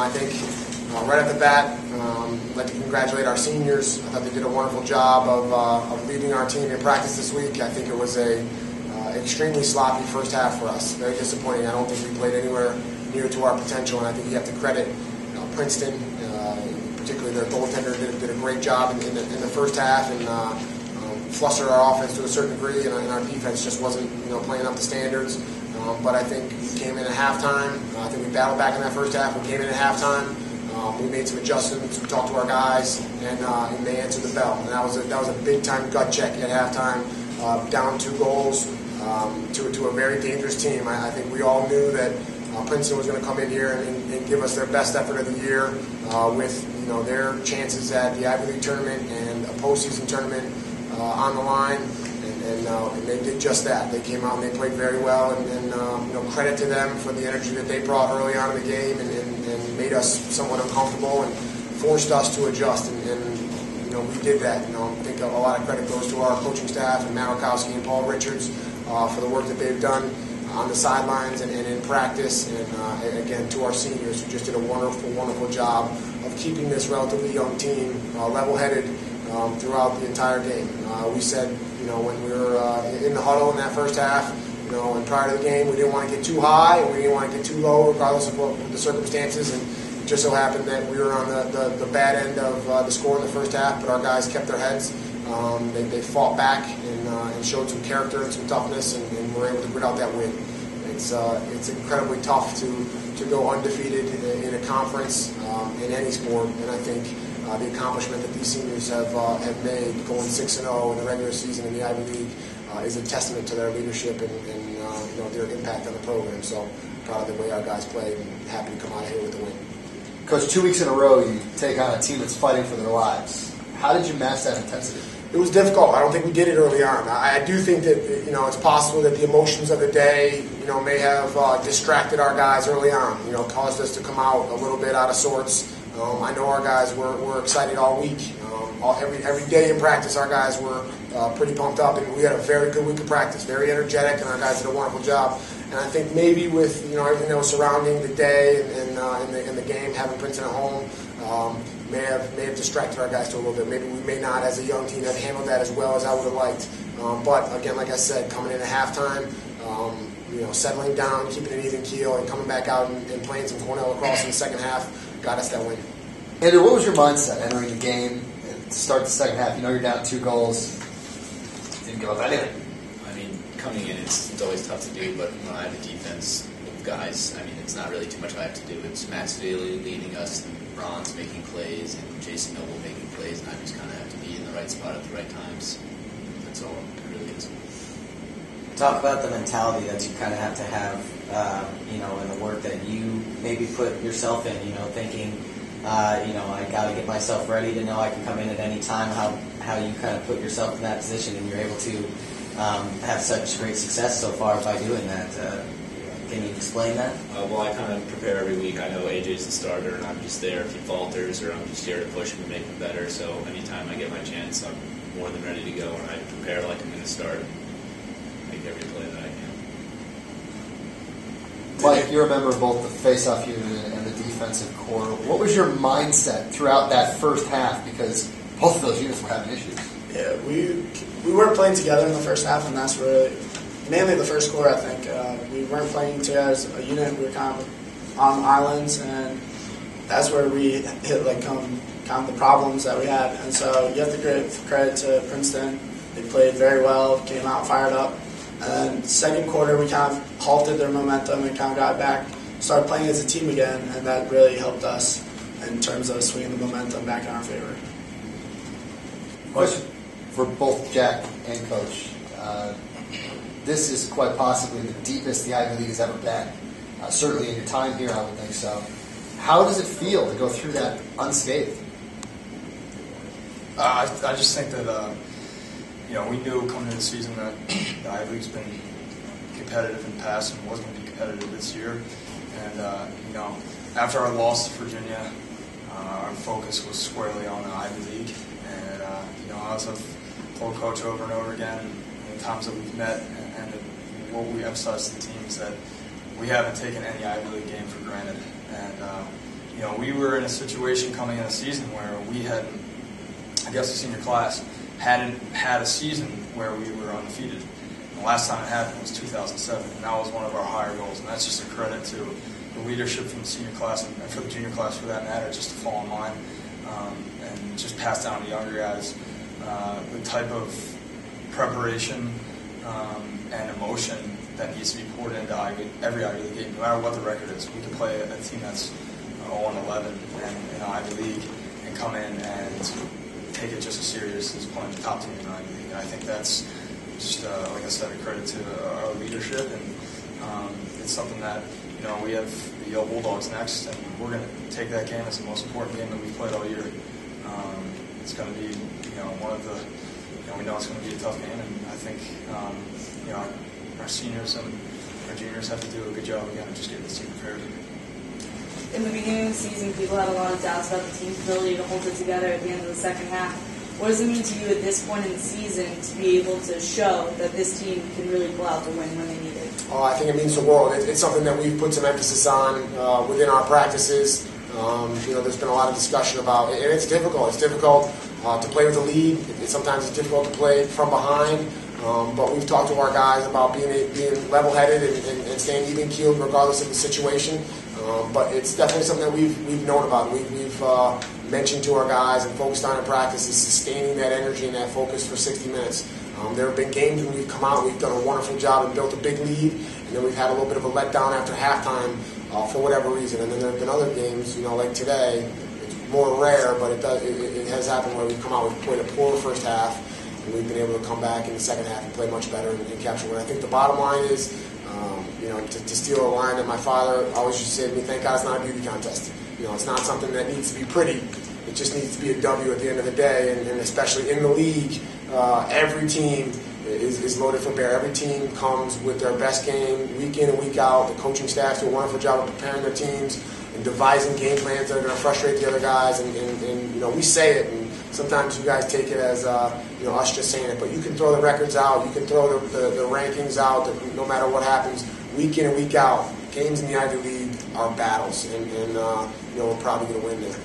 I think right off the bat, I'd like to congratulate our seniors. I thought they did a wonderful job of leading our team in practice this week. I think it was a extremely sloppy first half for us. Very disappointing. I don't think we played anywhere near to our potential, and I think you have to credit Princeton, particularly their goaltender, did a great job in the first half and flustered our offense to a certain degree, and our defense just wasn't playing up to standards. But I think we came in at halftime. I think we battled back in that first half. We came in at halftime. We made some adjustments. We talked to our guys, and they answered the bell. And that was a big time gut check at halftime. Down 2 goals to a very dangerous team. I think we all knew that Princeton was going to come in here and give us their best effort of the year with their chances at the Ivy League tournament and a postseason tournament on the line. And they did just that. They came out and they played very well, and credit to them for the energy that they brought early on in the game and made us somewhat uncomfortable and forced us to adjust. And we did that. I think a lot of credit goes to our coaching staff and Matt Orkowski and Paul Richards for the work that they've done on the sidelines and in practice, and again to our seniors who just did a wonderful job of keeping this relatively young team level-headed throughout the entire game. We said, when we were in the huddle in that first half, and prior to the game, we didn't want to get too high and we didn't want to get too low, regardless of what the circumstances. And it just so happened that we were on the bad end of the score in the first half, but our guys kept their heads. They fought back and showed some character and some toughness, and were able to grit out that win. It's incredibly tough to go undefeated in a conference in any sport, and I think the accomplishment that these seniors have made, going 6-0 in the regular season in the Ivy League, is a testament to their leadership and their impact on the program. So proud of the way our guys played, and happy to come out of here with the win. Coach, 2 weeks in a row you take on a team that's fighting for their lives. How did you match that intensity? It was difficult. I don't think we did it early on. I do think that it's possible that the emotions of the day may have distracted our guys early on. Caused us to come out a little bit out of sorts. I know our guys were excited all week. Every day in practice, our guys were pretty pumped up, and we had a very good week of practice, very energetic, and our guys did a wonderful job. And I think maybe with everything that was surrounding the day and the game, having Princeton at home, may have distracted our guys to a little bit. Maybe we may not, as a young team, have handled that as well as I would have liked. But again, like I said, coming in at halftime, settling down, keeping an even keel, and coming back out and playing some Cornell lacrosse in the second half got us that win. Andrew, what was your mindset entering the game to start the second half? You're down 2 goals. Didn't give up anything. I mean, coming in, it's always tough to do, but when I have a defense with guys, it's not really too much I have to do. It's Max Daly leading us, and Bronze making plays, and Jason Noble making plays, and I just kind of have to be in the right spot at the right times. That's all it really is. Talk about the mentality that you kind of have to have, in the work that you maybe put yourself in, thinking, I got to get myself ready to know I can come in at any time, how you kind of put yourself in that position, and you're able to have such great success so far by doing that. Can you explain that? Well, I kind of prepare every week. I know AJ's the starter, and I'm just there if he falters, or I'm just here to push him and make him better. So anytime I get my chance, I'm more than ready to go, and I prepare like I'm going to start, make every play that I can. Mike, you're a member of both the face-off unit and the defensive core. What was your mindset throughout that first half? Because both of those units were having issues. Yeah, we weren't playing together in the first half, and that's really mainly the first quarter. I think we weren't playing together as a unit. We were kind of on islands, and that's where we hit kind of the problems that we had. And so you have to give credit to Princeton. They played very well, came out fired up. And then second quarter, we kind of halted their momentum and kind of got back, started playing as a team again, and that really helped us in terms of swinging the momentum back in our favor. Question for both Jack and Coach. This is quite possibly the deepest the Ivy League has ever been. Certainly in your time here, I would think so. How does it feel to go through that unscathed? I just think that we knew coming into the season that the Ivy League's been competitive in the past and was going to be competitive this year. And after our loss to Virginia, our focus was squarely on the Ivy League. And as I've told Coach over and over again, the times that we've met and what we emphasize to the team is that we haven't taken any Ivy League game for granted. And we were in a situation coming in a season where we had, I guess the senior class hadn't had a season where we were undefeated. The last time it happened was 2007, and that was one of our higher goals. And that's just a credit to the leadership from the senior class and for the junior class, for that matter, just to fall in line and just pass down to younger guys the type of preparation and emotion that needs to be poured into every Ivy League game, no matter what the record is. We can play a team that's 0-11 in the Ivy League and come in and take it just as serious as playing the top team in the Ivy League. And I think that's just, like I said, a credit to our leadership, and it's something that we have the Yale Bulldogs next, and we're going to take that game as the most important game that we've played all year. It's going to be one of the we know it's going to be a tough game, and I think our seniors and our juniors have to do a good job again of just getting this team prepared. In the beginning of the season, people had a lot of doubts about the team's ability to hold it together at the end of the second half. What does it mean to you at this point in the season to be able to show that this team can really pull out the win when they need it? Oh, I think it means the world. It's something that we've put some emphasis on within our practices. There's been a lot of discussion about it, and it's difficult. It's difficult to play with the lead. Sometimes it's difficult to play from behind. But we've talked to our guys about being level-headed and staying even-keeled regardless of the situation. But it's definitely something that we've known about. We've mentioned to our guys and focused on in practice is sustaining that energy and that focus for 60 minutes. There have been games when we've come out, we've done a wonderful job and built a big lead, and then we've had a little bit of a letdown after halftime for whatever reason. And then there have been other games, like today, it's more rare, but it has happened where we've come out, we've played a poor first half, and we've been able to come back in the second half and play much better and capture win. I think the bottom line is, to steal a line that my father always used to say to me, thank God it's not a beauty contest. It's not something that needs to be pretty. It just needs to be a W at the end of the day, and especially in the league, every team is loaded for bear. Every team comes with their best game week in and week out. The coaching staffs do a wonderful job of preparing their teams and devising game plans that are going to frustrate the other guys. And we say it, and sometimes you guys take it as us just saying it. But you can throw the records out, you can throw the rankings out. No matter what happens, week in and week out, games in the Ivy League are battles, and we're probably going to win there.